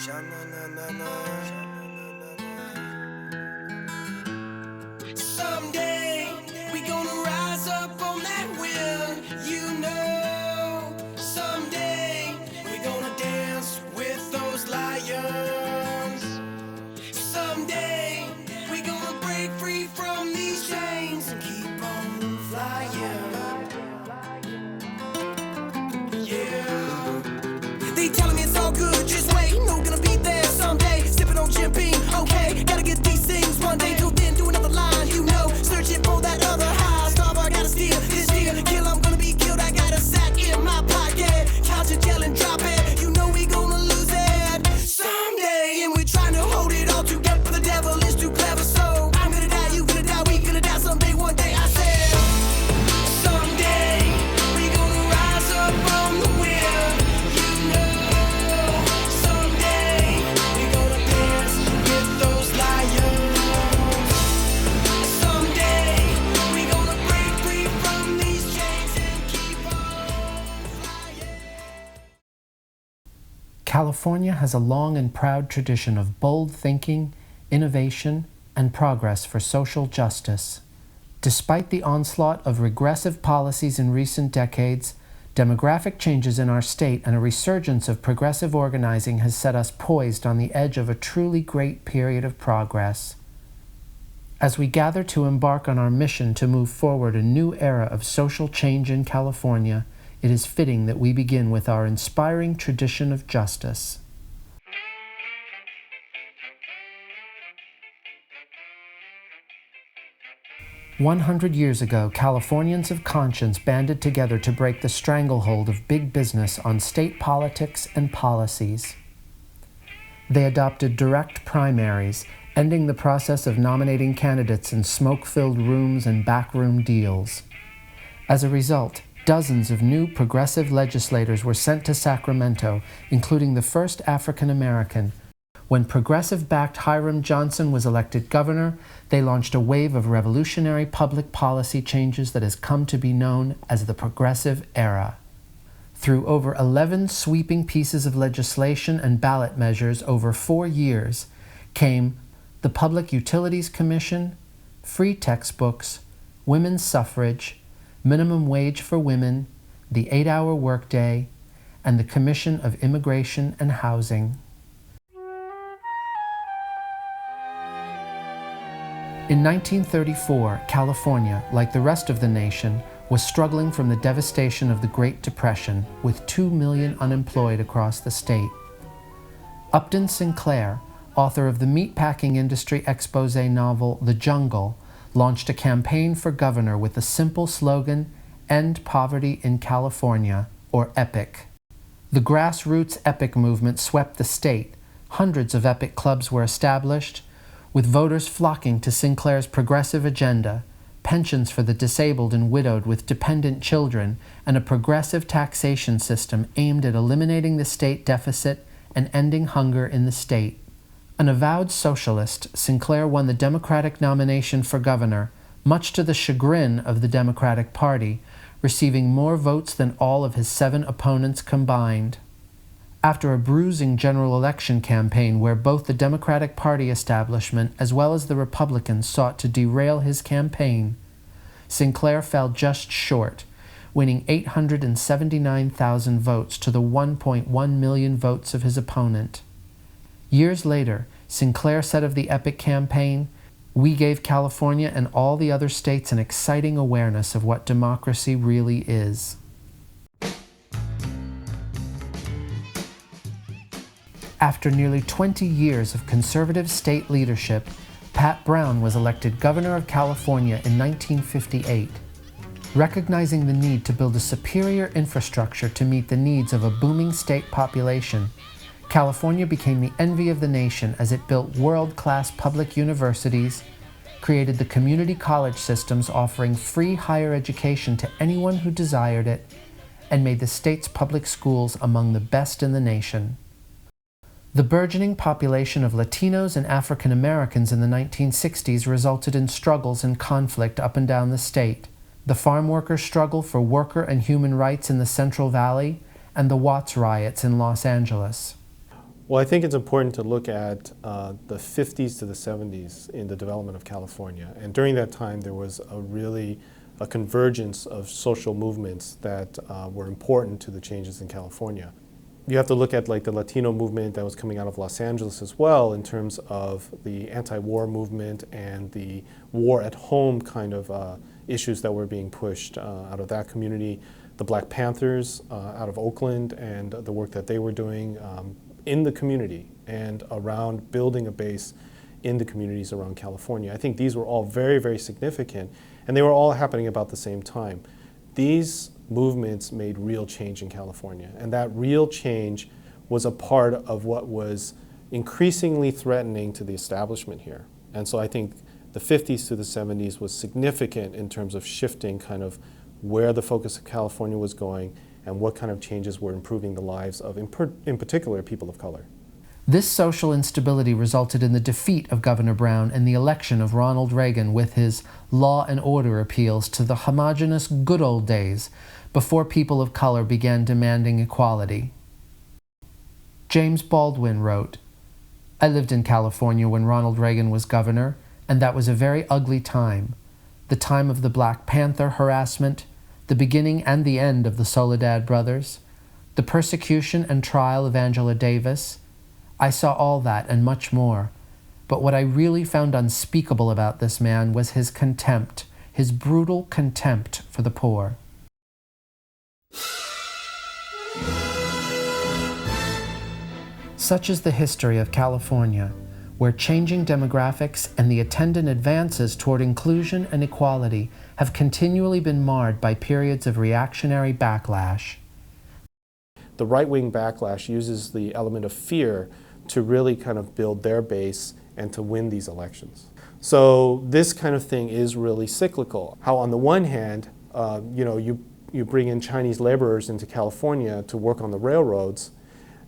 Someday we gonna rise up on that wheel, you know. Someday we gonna dance with those lions. Someday we gonna break free from these chains and keep on flying. Yeah. They telling me it's all good, just wait. No, gonna be there someday. Sipping on Jim Beam, okay. Gotta get these things one day. Till then, do another line, you know. Searching for that other high. Starbar gotta steal this deal. Kill, I'm gonna be killed. I got a sack in my pocket. Count your gel and drop it. You know we gonna lose it someday. And we're trying to hold it all together. But the devil is too clever. So I'm gonna die, you gonna die, we gonna die someday. One day I said, someday we gonna rise up from the wheel. You know, someday we gonna dance with those lions. Someday we gonna break free from these chains and keep on flying. California has a long and proud tradition of bold thinking, innovation, and progress for social justice. Despite the onslaught of regressive policies in recent decades, demographic changes in our state and a resurgence of progressive organizing has set us poised on the edge of a truly great period of progress. As we gather to embark on our mission to move forward a new era of social change in California, it is fitting that we begin with our inspiring tradition of justice. "100 years ago, Californians of conscience banded together to break the stranglehold of big business on state politics and policies. They adopted direct primaries, ending the process of nominating candidates in smoke-filled rooms and backroom deals. As a result, dozens of new progressive legislators were sent to Sacramento, including the first African American. When progressive-backed Hiram Johnson was elected governor, they launched a wave of revolutionary public policy changes that has come to be known as the Progressive Era. Through over 11 sweeping pieces of legislation and ballot measures over 4 years came the Public Utilities Commission, free textbooks, women's suffrage, minimum wage for women, the 8-hour workday, and the Commission of Immigration and Housing. In 1934, California, like the rest of the nation, was struggling from the devastation of the Great Depression, with 2 million unemployed across the state. Upton Sinclair, author of the meatpacking industry expose novel The Jungle, launched a campaign for governor with the simple slogan, "End Poverty in California," or EPIC. The grassroots EPIC movement swept the state. Hundreds of EPIC clubs were established, with voters flocking to Sinclair's progressive agenda, pensions for the disabled and widowed with dependent children, and a progressive taxation system aimed at eliminating the state deficit and ending hunger in the state. An avowed socialist, Sinclair won the Democratic nomination for governor, much to the chagrin of the Democratic Party, receiving more votes than all of his 7 opponents combined. After a bruising general election campaign where both the Democratic Party establishment as well as the Republicans sought to derail his campaign, Sinclair fell just short, winning 879,000 votes to the 1.1 million votes of his opponent. Years later, Sinclair said of the EPIC campaign, "We gave California and all the other states an exciting awareness of what democracy really is." After nearly 20 years of conservative state leadership, Pat Brown was elected governor of California in 1958. Recognizing the need to build a superior infrastructure to meet the needs of a booming state population, California became the envy of the nation as it built world-class public universities, created the community college systems offering free higher education to anyone who desired it, and made the state's public schools among the best in the nation. The burgeoning population of Latinos and African Americans in the 1960s resulted in struggles and conflict up and down the state. The farm workers' struggle for worker and human rights in the Central Valley, and the Watts riots in Los Angeles. Well, I think it's important to look at the 50s to the 70s in the development of California. And during that time, there was a convergence of social movements that were important to the changes in California. You have to look at like the Latino movement that was coming out of Los Angeles as well in terms of the anti-war movement and the war at home kind of issues that were being pushed out of that community. The Black Panthers out of Oakland and the work that they were doing in the community and around building a base in the communities around California. I think these were all very, very significant, and they were all happening about the same time. These movements made real change in California, and that real change was a part of what was increasingly threatening to the establishment here. And so I think the 50s to the 70s was significant in terms of shifting kind of where the focus of California was going and what kind of changes were improving the lives of, in particular, people of color. This social instability resulted in the defeat of Governor Brown and the election of Ronald Reagan with his law and order appeals to the homogeneous good old days before people of color began demanding equality. James Baldwin wrote, "I lived in California when Ronald Reagan was governor, and that was a very ugly time. The time of the Black Panther harassment, the beginning and the end of the Soledad brothers, the persecution and trial of Angela Davis. I saw all that and much more. But what I really found unspeakable about this man was his contempt, his brutal contempt for the poor." Such is the history of California, where changing demographics and the attendant advances toward inclusion and equality have continually been marred by periods of reactionary backlash. The right-wing backlash uses the element of fear to really kind of build their base and to win these elections. So this kind of thing is really cyclical. How on the one hand, you bring in Chinese laborers into California to work on the railroads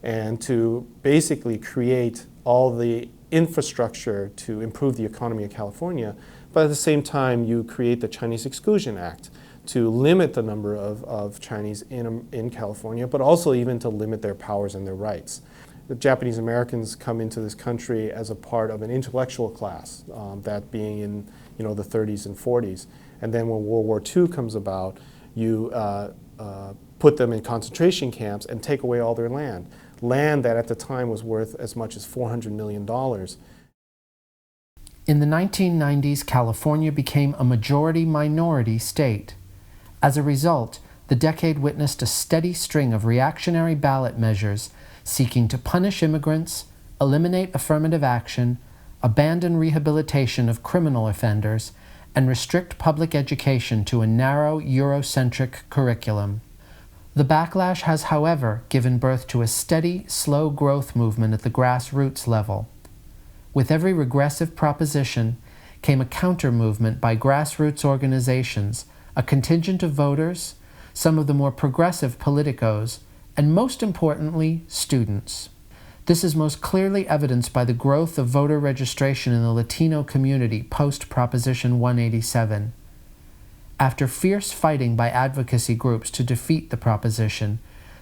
and to basically create all the infrastructure to improve the economy of California, but at the same time you create the Chinese Exclusion Act to limit the number of Chinese in California, but also even to limit their powers and their rights. The Japanese Americans come into this country as a part of an intellectual class, that being in the 30s and 40s. And then when World War II comes about, you put them in concentration camps and take away all their land that at the time was worth as much as $400 million. In the 1990s, California became a majority-minority state. As a result, the decade witnessed a steady string of reactionary ballot measures seeking to punish immigrants, eliminate affirmative action, abandon rehabilitation of criminal offenders, and restrict public education to a narrow Eurocentric curriculum. The backlash has, however, given birth to a steady, slow growth movement at the grassroots level. With every regressive proposition came a counter-movement by grassroots organizations, a contingent of voters, some of the more progressive politicos, and most importantly, students. This is most clearly evidenced by the growth of voter registration in the Latino community post-Proposition 187. After fierce fighting by advocacy groups to defeat the proposition,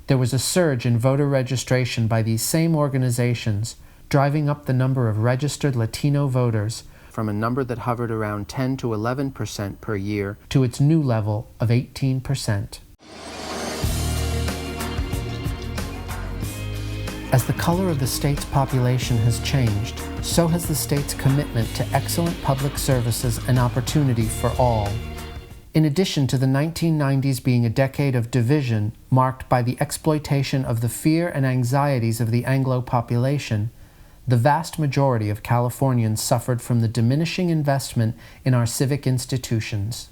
there was a surge in voter registration by these same organizations, driving up the number of registered Latino voters from a number that hovered around 10 to 11% per year to its new level of 18%. As the color of the state's population has changed, so has the state's commitment to excellent public services and opportunity for all. In addition to the 1990s being a decade of division marked by the exploitation of the fear and anxieties of the Anglo population, the vast majority of Californians suffered from the diminishing investment in our civic institutions.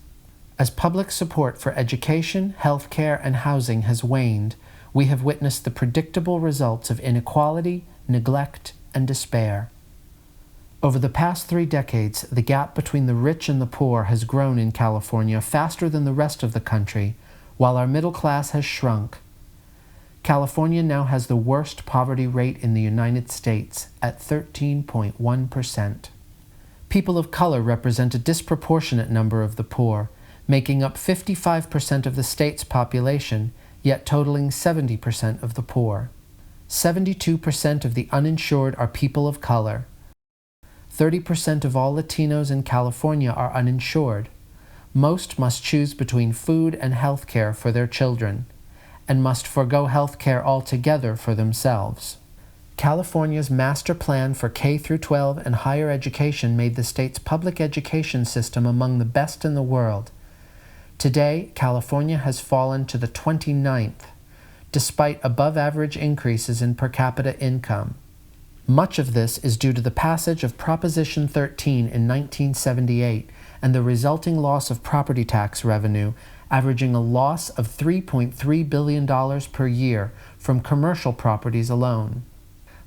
As public support for education, healthcare, and housing has waned, we have witnessed the predictable results of inequality, neglect, and despair. Over the past 3 decades, the gap between the rich and the poor has grown in California faster than the rest of the country, while our middle class has shrunk. California now has the worst poverty rate in the United States at 13.1%. People of color represent a disproportionate number of the poor, making up 55% of the state's population, yet totaling 70% of the poor. 72% of the uninsured are people of color. 30% of all Latinos in California are uninsured. Most must choose between food and health care for their children, and must forego health care altogether for themselves. California's master plan for K-12 and higher education made the state's public education system among the best in the world. Today, California has fallen to the 29th, despite above-average increases in per capita income. Much of this is due to the passage of Proposition 13 in 1978 and the resulting loss of property tax revenue, averaging a loss of $3.3 billion per year from commercial properties alone.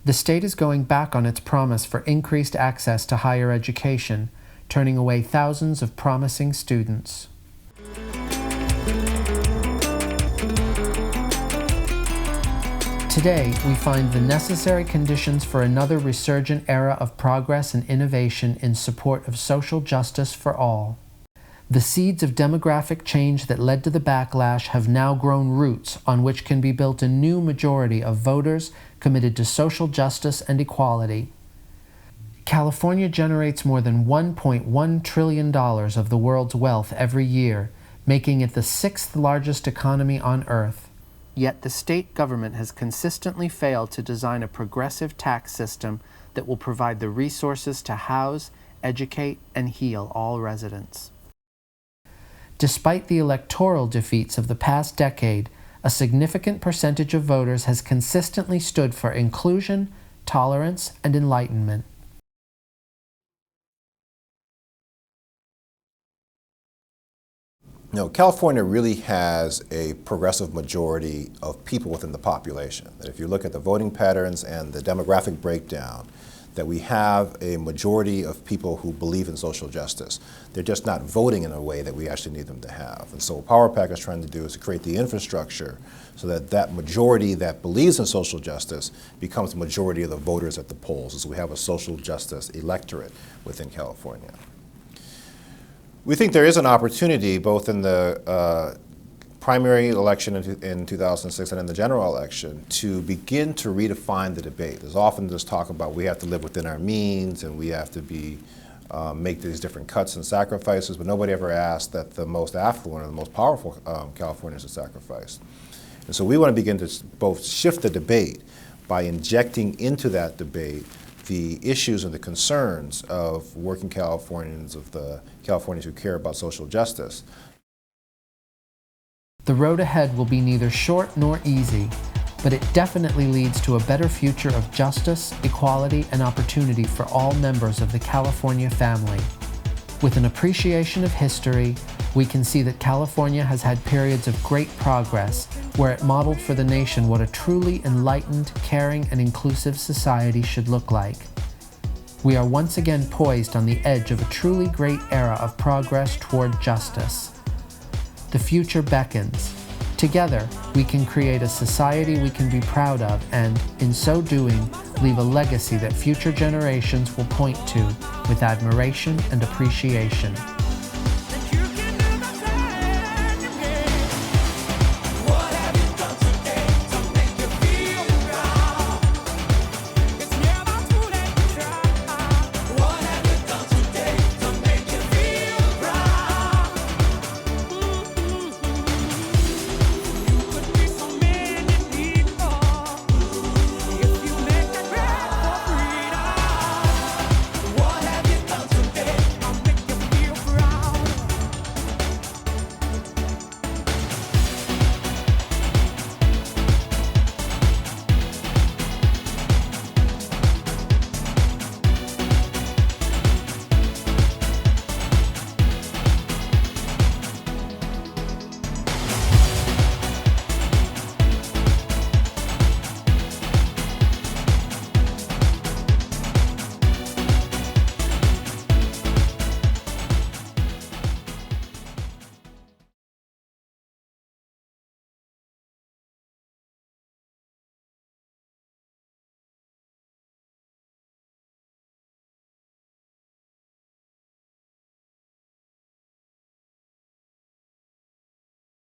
The state is going back on its promise for increased access to higher education, turning away thousands of promising students. Today, we find the necessary conditions for another resurgent era of progress and innovation in support of social justice for all. The seeds of demographic change that led to the backlash have now grown roots on which can be built a new majority of voters committed to social justice and equality. California generates more than $1.1 trillion of the world's wealth every year, making it the sixth largest economy on Earth. Yet the state government has consistently failed to design a progressive tax system that will provide the resources to house, educate, and heal all residents. Despite the electoral defeats of the past decade, a significant percentage of voters has consistently stood for inclusion, tolerance, and enlightenment. No, California really has a progressive majority of people within the population. If you look at the voting patterns and the demographic breakdown, that we have a majority of people who believe in social justice. They're just not voting in a way that we actually need them to have. And so what PowerPAC is trying to do is to create the infrastructure so that that majority that believes in social justice becomes the majority of the voters at the polls, as we have a social justice electorate within California. We think there is an opportunity both in the primary election in 2006 and in the general election to begin to redefine the debate. There's often this talk about we have to live within our means and we have to make these different cuts and sacrifices, but nobody ever asked that the most affluent or the most powerful Californians are sacrificed. And so we want to begin to both shift the debate by injecting into that debate the issues and the concerns of working Californians, of the Californians who care about social justice. The road ahead will be neither short nor easy, but it definitely leads to a better future of justice, equality, and opportunity for all members of the California family. With an appreciation of history, we can see that California has had periods of great progress where it modeled for the nation what a truly enlightened, caring, and inclusive society should look like. We are once again poised on the edge of a truly great era of progress toward justice. The future beckons. Together, we can create a society we can be proud of and, in so doing, leave a legacy that future generations will point to with admiration and appreciation.